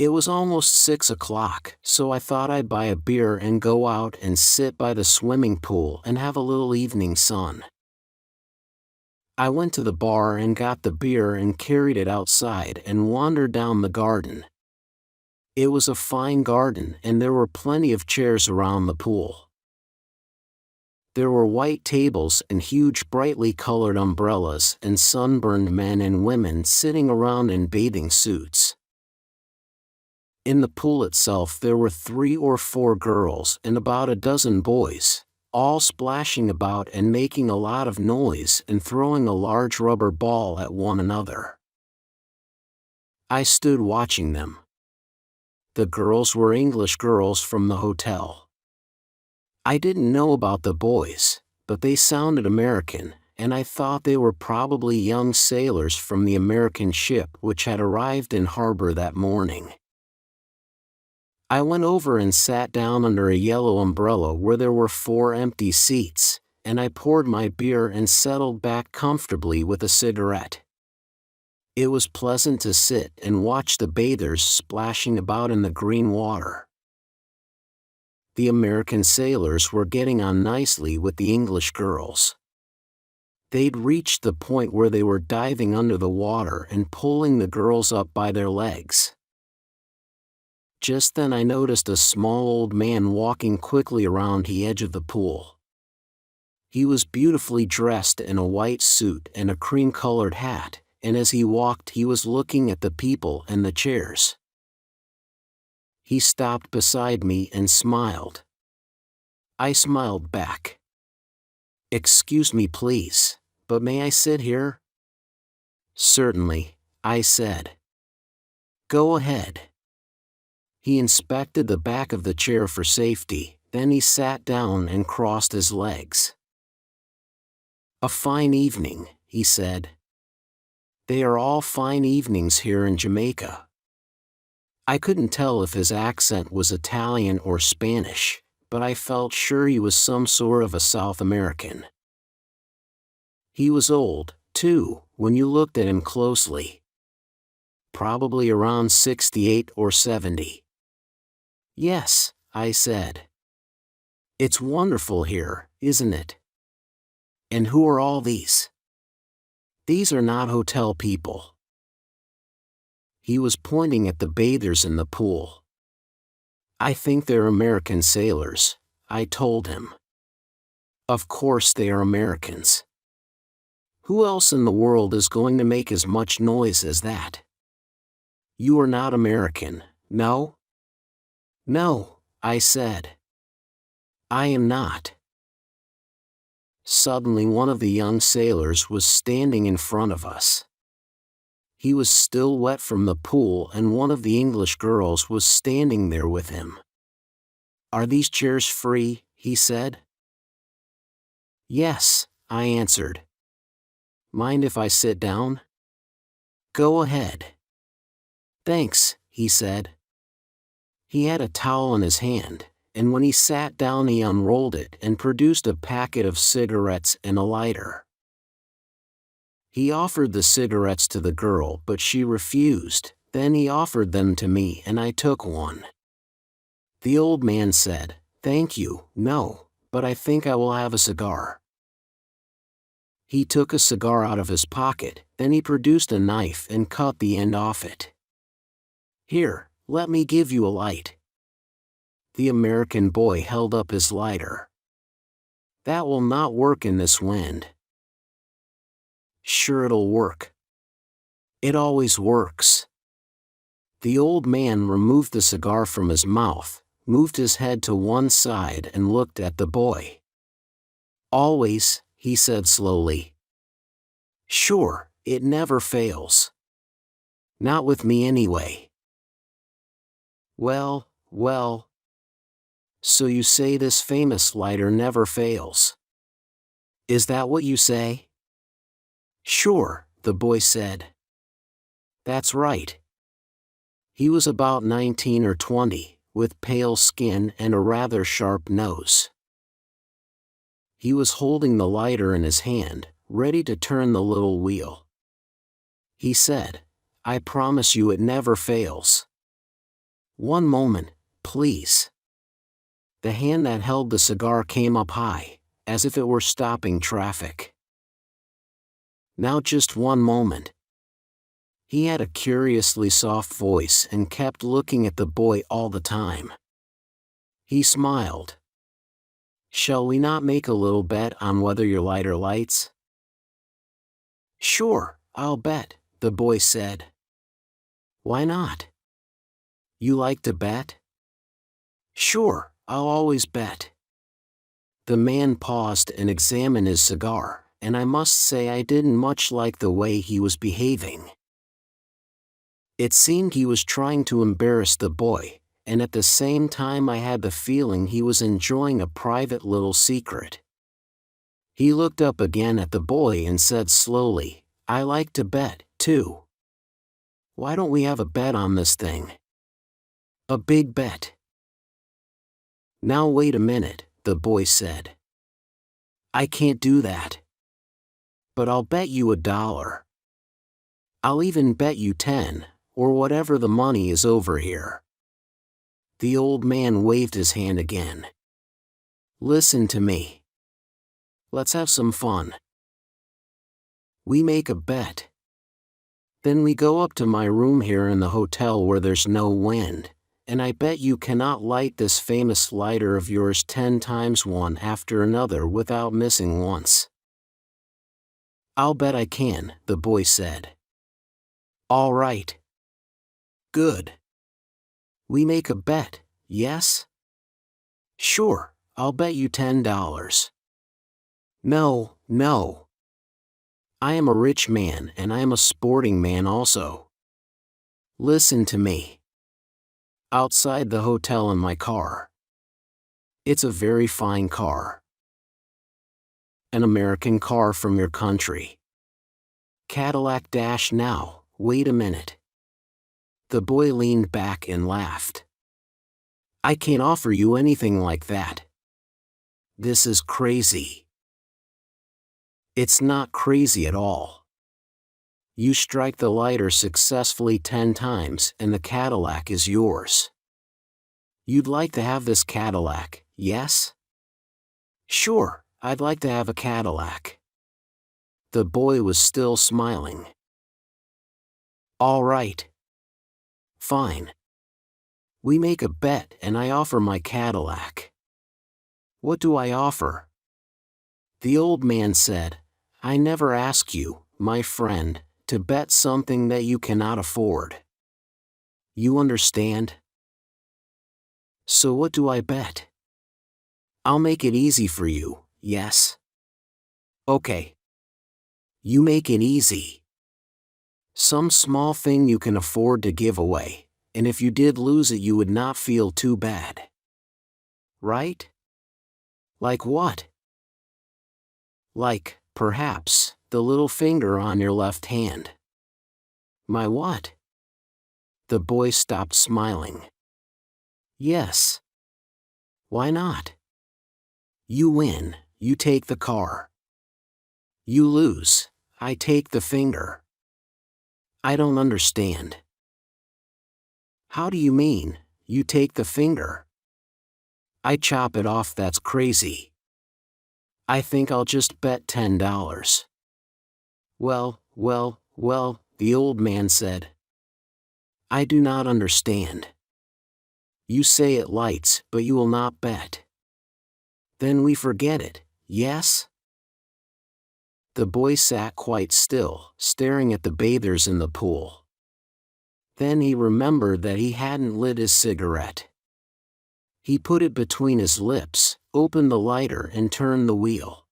It was almost 6 o'clock, so I thought I'd buy a beer and go out and sit by the swimming pool and have a little evening sun. I went to the bar and got the beer and carried it outside and wandered down the garden. It was a fine garden and there were plenty of chairs around the pool. There were white tables and huge brightly colored umbrellas and sunburned men and women sitting around in bathing suits. In the pool itself there were 3 or 4 girls and about a dozen boys, all splashing about and making a lot of noise and throwing a large rubber ball at one another. I stood watching them. The girls were English girls from the hotel. I didn't know about the boys, but they sounded American, and I thought they were probably young sailors from the American ship which had arrived in harbor that morning. I went over and sat down under a yellow umbrella where there were 4 empty seats, and I poured my beer and settled back comfortably with a cigarette. It was pleasant to sit and watch the bathers splashing about in the green water. The American sailors were getting on nicely with the English girls. They'd reached the point where they were diving under the water and pulling the girls up by their legs. Just then I noticed a small old man walking quickly around the edge of the pool. He was beautifully dressed in a white suit and a cream-colored hat, and as he walked he was looking at the people and the chairs. He stopped beside me and smiled. I smiled back. "Excuse me please, but may I sit here?" "Certainly," I said. "Go ahead." He inspected the back of the chair for safety, then he sat down and crossed his legs. "A fine evening," he said. "They are all fine evenings here in Jamaica." I couldn't tell if his accent was Italian or Spanish, but I felt sure he was some sort of a South American. He was old, too, when you looked at him closely. Probably around 68 or 70. "Yes," I said. "It's wonderful here, isn't it?" "And who are all these?" "These are not hotel people." He was pointing at the bathers in the pool. "I think they're American sailors," I told him. "Of course they are Americans. Who else in the world is going to make as much noise as that?" "You are not American, no?" "No," I said. "I am not." Suddenly one of the young sailors was standing in front of us. He was still wet from the pool and one of the English girls was standing there with him. "Are these chairs free?" he said. "Yes," I answered. "Mind if I sit down?" "Go ahead." "Thanks," he said. He had a towel in his hand, and when he sat down he unrolled it and produced a packet of cigarettes and a lighter. He offered the cigarettes to the girl but she refused, then he offered them to me and I took one. The old man said, "Thank you, no, but I think I will have a cigar." He took a cigar out of his pocket, then he produced a knife and cut the end off it. "Here, let me give you a light." The American boy held up his lighter. "That will not work in this wind." "Sure it'll work. It always works." The old man removed the cigar from his mouth, moved his head to one side and looked at the boy. "Always," he said slowly. "Sure, it never fails. Not with me anyway." Well. So you say this famous lighter never fails. Is that what you say? "Sure," the boy said. "That's right." He was about 19 or 20, with pale skin and a rather sharp nose. He was holding the lighter in his hand, ready to turn the little wheel. He said, "I promise you it never fails." "One moment, please." The hand that held the cigar came up high, as if it were stopping traffic. "Now just one moment." He had a curiously soft voice and kept looking at the boy all the time. He smiled. "Shall we not make a little bet on whether your lighter lights?" "Sure, I'll bet," the boy said. "Why not?" "You like to bet?" "Sure, I'll always bet." The man paused and examined his cigar, and I must say I didn't much like the way he was behaving. It seemed he was trying to embarrass the boy, and at the same time I had the feeling he was enjoying a private little secret. He looked up again at the boy and said slowly, "I like to bet, too. Why don't we have a bet on this thing? A big bet." "Now wait a minute," the boy said. "I can't do that. But I'll bet you $1. I'll even bet you 10, or whatever the money is over here." The old man waved his hand again. "Listen to me. Let's have some fun. We make a bet. Then we go up to my room here in the hotel where there's no wind, and I bet you cannot light this famous lighter of yours 10 times one after another without missing once." "I'll bet I can," the boy said. "All right. Good. We make a bet, yes?" "Sure, I'll bet you $10. "No, no. I am a rich man and I am a sporting man also. Listen to me. Outside the hotel in my car. It's a very fine car. An American car from your country. Cadillac dash now, wait a minute." The boy leaned back and laughed. "I can't offer you anything like that. This is crazy." "It's not crazy at all. You strike the lighter successfully 10 times and the Cadillac is yours. You'd like to have this Cadillac, yes?" "Sure, I'd like to have a Cadillac." The boy was still smiling. "All right. Fine. We make a bet and I offer my Cadillac." "What do I offer?" The old man said, "I never ask you, my friend, to bet something that you cannot afford. You understand? So what do I bet?" "I'll make it easy for you, yes?" "Okay. You make it easy. Some small thing you can afford to give away, and if you did lose it you would not feel too bad. Right? Like what?" "Like, perhaps, the little finger on your left hand." "My what?" The boy stopped smiling. "Yes. Why not? You win, you take the car. You lose, I take the finger." "I don't understand." "How do you mean, you take the finger?" "I chop it off, that's crazy. I think I'll just bet $10. Well, the old man said. "I do not understand. You say it lights, but you will not bet. Then we forget it, yes?" The boy sat quite still, staring at the bathers in the pool. Then he remembered that he hadn't lit his cigarette. He put it between his lips, opened the lighter and turned the wheel.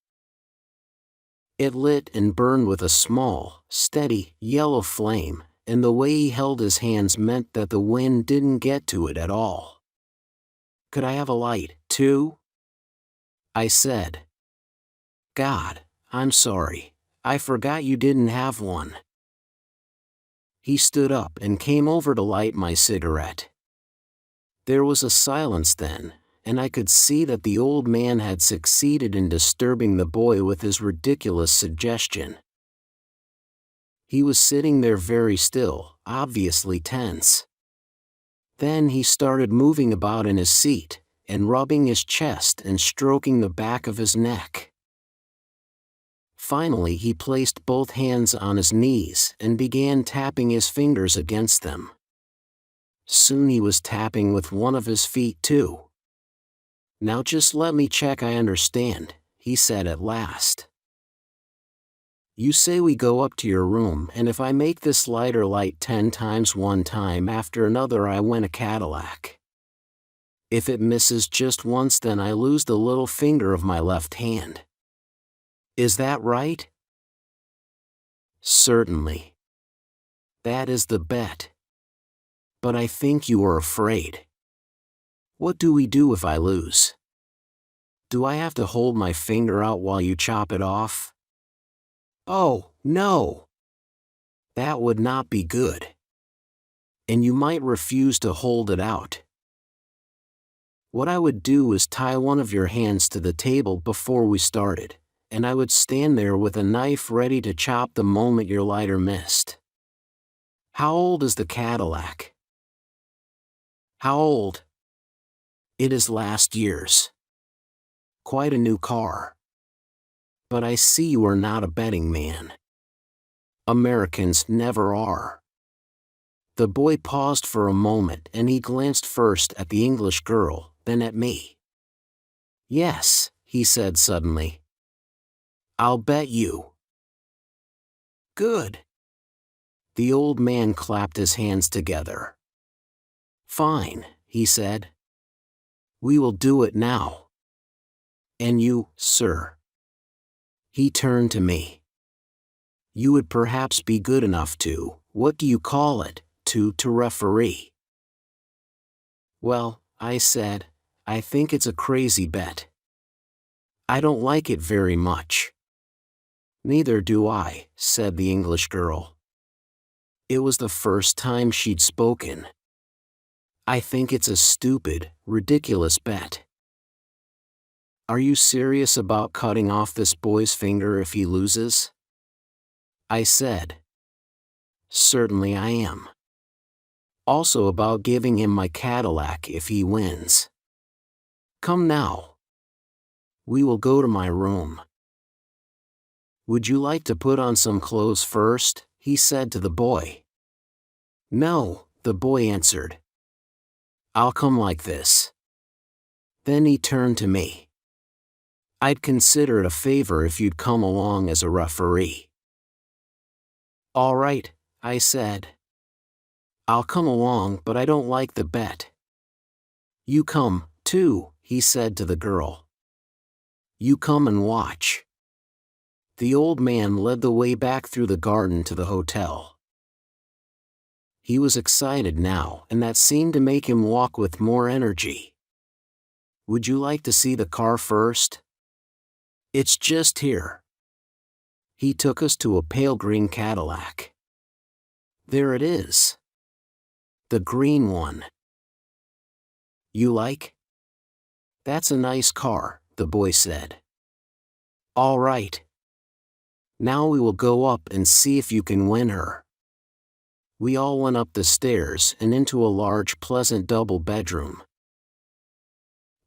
It lit and burned with a small, steady, yellow flame, and the way he held his hands meant that the wind didn't get to it at all. "Could I have a light, too?" I said. "God, I'm sorry. I forgot you didn't have one." He stood up and came over to light my cigarette. There was a silence then, and I could see that the old man had succeeded in disturbing the boy with his ridiculous suggestion. He was sitting there very still, obviously tense. Then he started moving about in his seat, and rubbing his chest and stroking the back of his neck. Finally he placed both hands on his knees and began tapping his fingers against them. Soon he was tapping with one of his feet too. "Now just let me check I understand," he said at last. "You say we go up to your room, and if I make this lighter light 10 times one time after another I win a Cadillac. If it misses just once then I lose the little finger of my left hand. Is that right?" "Certainly. That is the bet. But I think you are afraid. What do we do if I lose? Do I have to hold my finger out while you chop it off?" "Oh, no. That would not be good. And you might refuse to hold it out. What I would do is tie one of your hands to the table before we started, and I would stand there with a knife ready to chop the moment your lighter missed. How old is the Cadillac?" "How old? It is last year's. Quite a new car. But I see you are not a betting man. Americans never are." The boy paused for a moment and he glanced first at the English girl, then at me. "Yes," he said suddenly. "I'll bet you." "Good." The old man clapped his hands together. "Fine," he said. "We will do it now. And you, sir." He turned to me. "You would perhaps be good enough to, what do you call it, to referee." "Well," I said, "I think it's a crazy bet. I don't like it very much." "Neither do I," said the English girl. It was the first time she'd spoken. "I think it's a stupid, ridiculous bet." "Are you serious about cutting off this boy's finger if he loses?" I said. "Certainly I am. Also about giving him my Cadillac if he wins. Come now. We will go to my room." "Would you like to put on some clothes first?" he said to the boy. "No," the boy answered. "I'll come like this." Then he turned to me. "I'd consider it a favor if you'd come along as a referee." "All right," I said. "I'll come along, but I don't like the bet." "You come, too," he said to the girl. "You come and watch." The old man led the way back through the garden to the hotel. He was excited now, and that seemed to make him walk with more energy. "Would you like to see the car first?" "It's just here." He took us to a pale green Cadillac. "There it is. The green one. You like?" "That's a nice car," the boy said. "All right. Now we will go up and see if you can win her." We all went up the stairs and into a large pleasant double bedroom.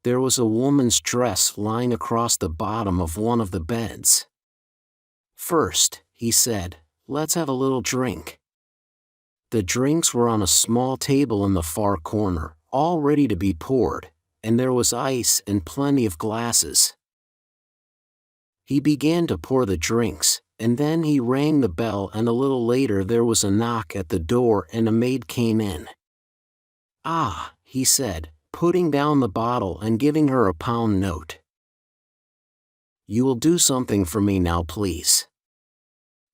There was a woman's dress lying across the bottom of one of the beds. "First," he said, "let's have a little drink." The drinks were on a small table in the far corner, all ready to be poured, and there was ice and plenty of glasses. He began to pour the drinks, and then he rang the bell, and a little later there was a knock at the door and a maid came in. "Ah," he said, putting down the bottle and giving her a pound note. "You will do something for me now, please.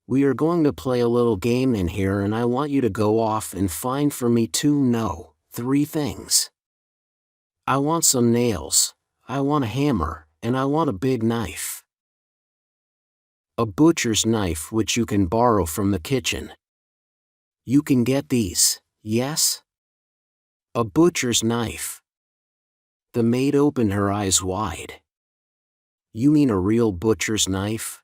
We are going to play a little game in here and I want you to go off and find for me 3 things. I want some nails, I want a hammer, and I want a big knife. A butcher's knife which you can borrow from the kitchen. You can get these, yes? A butcher's knife." The maid opened her eyes wide. "You mean a real butcher's knife?"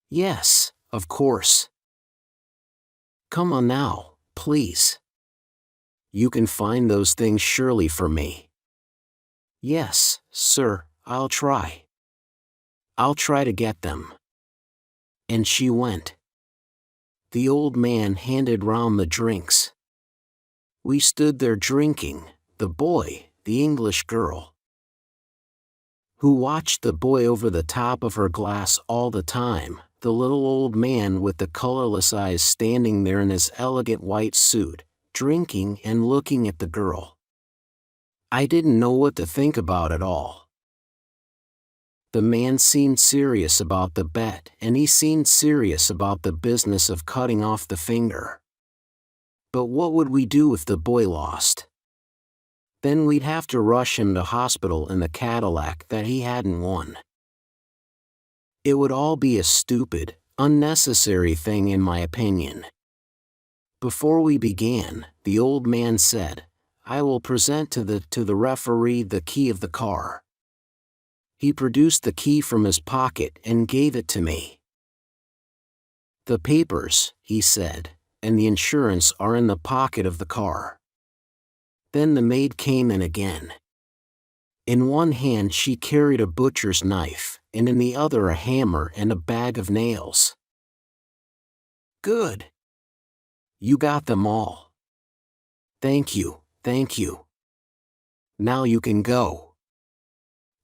"Yes, of course. Come on now, please. You can find those things surely for me." "Yes, sir, I'll try. I'll try to get them." And she went. The old man handed round the drinks. We stood there drinking, the boy, the English girl, who watched the boy over the top of her glass all the time, the little old man with the colorless eyes standing there in his elegant white suit, drinking and looking at the girl. I didn't know what to think about it all. The man seemed serious about the bet, and he seemed serious about the business of cutting off the finger. But what would we do if the boy lost? Then we'd have to rush him to hospital in the Cadillac that he hadn't won. It would all be a stupid, unnecessary thing in my opinion. Before we began, the old man said, "I will present to the referee the key of the car." He produced the key from his pocket and gave it to me. "The papers," he said, "and the insurance are in the pocket of the car." Then the maid came in again. In one hand she carried a butcher's knife, and in the other a hammer and a bag of nails. "Good. You got them all. Thank you, thank you. Now you can go."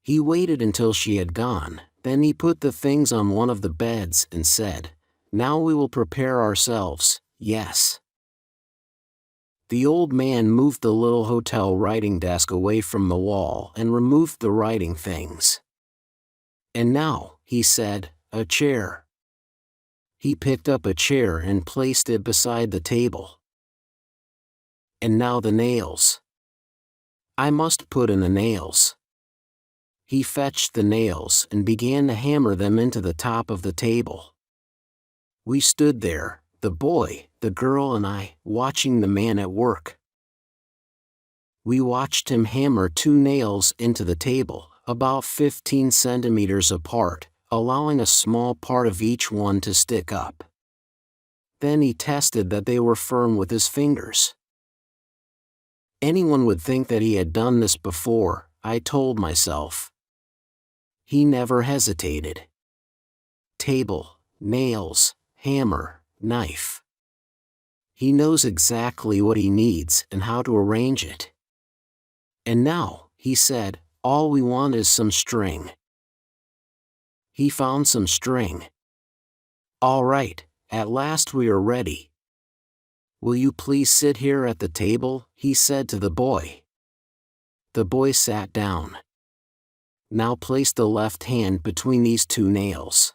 He waited until she had gone, then he put the things on one of the beds and said, "Now we will prepare ourselves, yes." The old man moved the little hotel writing desk away from the wall and removed the writing things. "And now," he said, "a chair." He picked up a chair and placed it beside the table. "And now the nails. I must put in the nails." He fetched the nails and began to hammer them into the top of the table. We stood there, the boy, the girl and I, watching the man at work. We watched him hammer 2 nails into the table, about 15 centimeters apart, allowing a small part of each one to stick up. Then he tested that they were firm with his fingers. Anyone would think that he had done this before, I told myself. He never hesitated. Table, nails, hammer, knife. He knows exactly what he needs and how to arrange it. "And now," he said, "all we want is some string." He found some string. "All right, at last we are ready. Will you please sit here at the table?" he said to the boy. The boy sat down. "Now place the left hand between these 2 nails.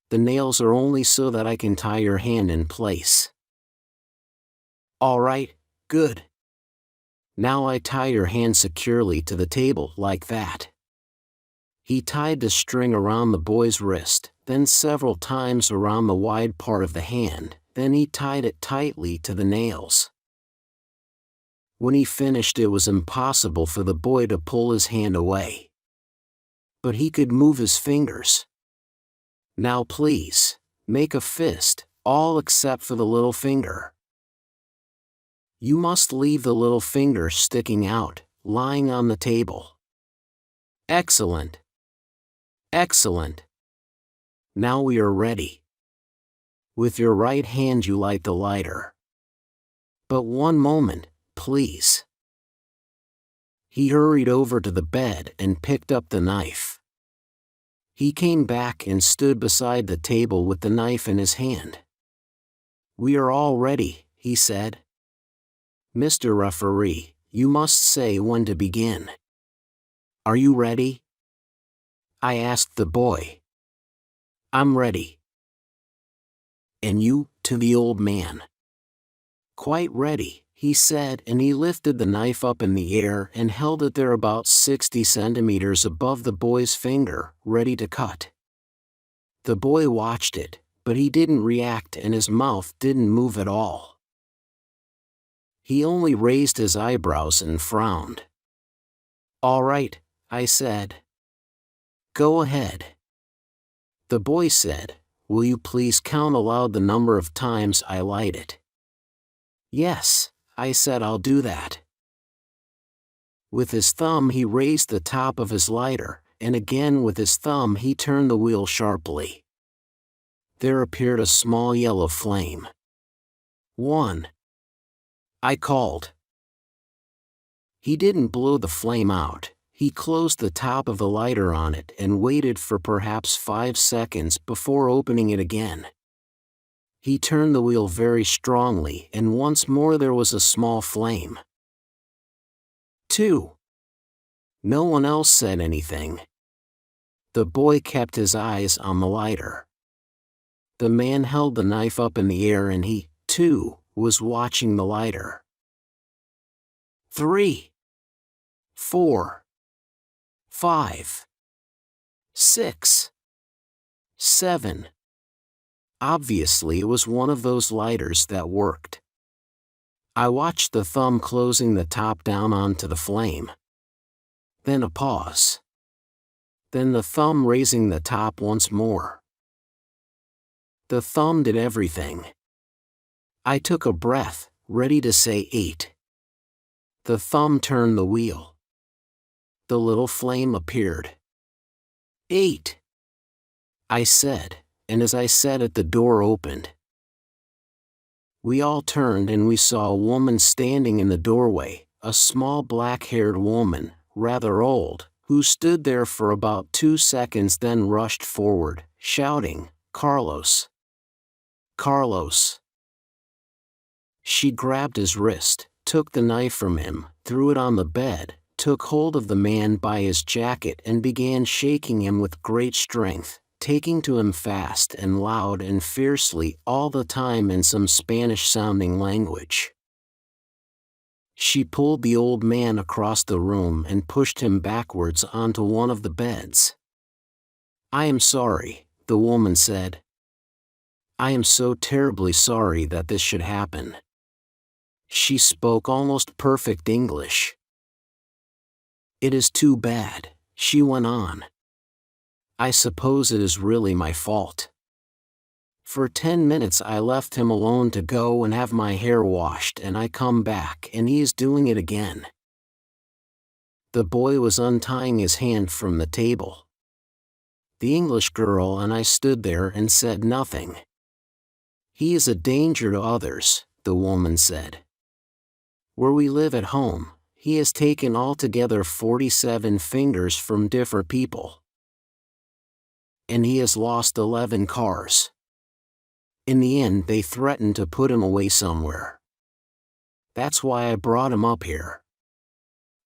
The nails are only so that I can tie your hand in place." "All right, good. Now I tie your hand securely to the table like that." He tied the string around the boy's wrist, then several times around the wide part of the hand, then he tied it tightly to the nails. When he finished, it was impossible for the boy to pull his hand away. But he could move his fingers. "Now please, make a fist, all except for the little finger. You must leave the little finger sticking out, lying on the table." "Excellent. Excellent. Now we are ready. With your right hand you light the lighter. But one moment, please." He hurried over to the bed and picked up the knife. He came back and stood beside the table with the knife in his hand. "We are all ready," he said. "Mr. Referee, you must say when to begin. Are you ready?" I asked the boy. "I'm ready." "And you?" to the old man. "Quite ready," he said, and he lifted the knife up in the air and held it there about 60 centimeters above the boy's finger, ready to cut. The boy watched it, but he didn't react and his mouth didn't move at all. He only raised his eyebrows and frowned. "All right," I said. "Go ahead." The boy said, "Will you please count aloud the number of times I light it?" "Yes," I said, I'll do that. With his thumb he raised the top of his lighter, and again with his thumb he turned the wheel sharply. There appeared a small yellow flame. 1. I called. He didn't blow the flame out. He closed the top of the lighter on it and waited for perhaps 5 seconds before opening it again. He turned the wheel very strongly, and once more there was a small flame. 2. No one else said anything. The boy kept his eyes on the lighter. The man held the knife up in the air and he, too, was watching the lighter. 3. 4. 5. 6. 7. Obviously it was one of those lighters that worked. I watched the thumb closing the top down onto the flame. Then a pause. Then the thumb raising the top once more. The thumb did everything. I took a breath, ready to say 8. The thumb turned the wheel. The little flame appeared. 8. I said, and as I said it the door opened. We all turned and we saw a woman standing in the doorway, a small black-haired woman, rather old, who stood there for about 2 seconds then rushed forward, shouting, "Carlos! Carlos!" She grabbed his wrist, took the knife from him, threw it on the bed, took hold of the man by his jacket and began shaking him with great strength, taking to him fast and loud and fiercely all the time in some Spanish-sounding language. She pulled the old man across the room and pushed him backwards onto one of the beds. "I am sorry," the woman said. "I am so terribly sorry that this should happen." She spoke almost perfect English. "It is too bad," she went on. "I suppose it is really my fault. For 10 minutes I left him alone to go and have my hair washed and I come back and he is doing it again." The boy was untying his hand from the table. The English girl and I stood there and said nothing. "He is a danger to others," the woman said. "Where we live at home, he has taken altogether 47 fingers from different people. And he has lost 11 cars. In the end they threatened to put him away somewhere. That's why I brought him up here."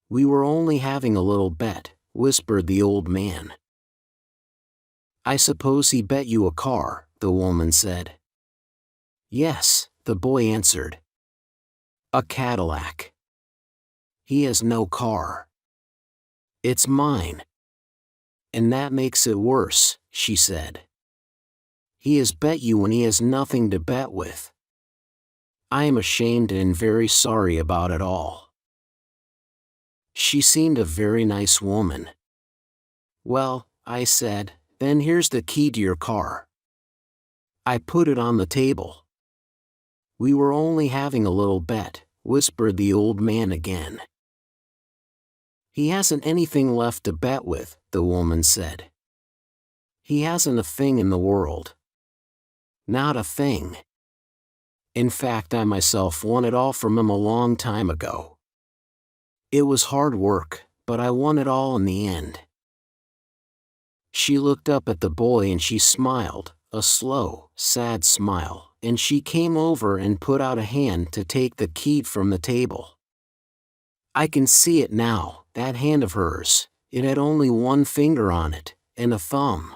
"We were only having a little bet," whispered the old man. "I suppose he bet you a car," the woman said. "Yes," the boy answered. "A Cadillac. He has no car. It's mine." "And that makes it worse," she said. "He has bet you when he has nothing to bet with. I am ashamed and very sorry about it all." She seemed a very nice woman. "Well," I said, "then here's the key to your car." I put it on the table. "We were only having a little bet," whispered the old man again. "He hasn't anything left to bet with," the woman said. "He hasn't a thing in the world. Not a thing. In fact, I myself won it all from him a long time ago. It was hard work, but I won it all in the end." She looked up at the boy and she smiled, a slow, sad smile, and she came over and put out a hand to take the key from the table. I can see it now, that hand of hers. It had only one finger on it, and a thumb.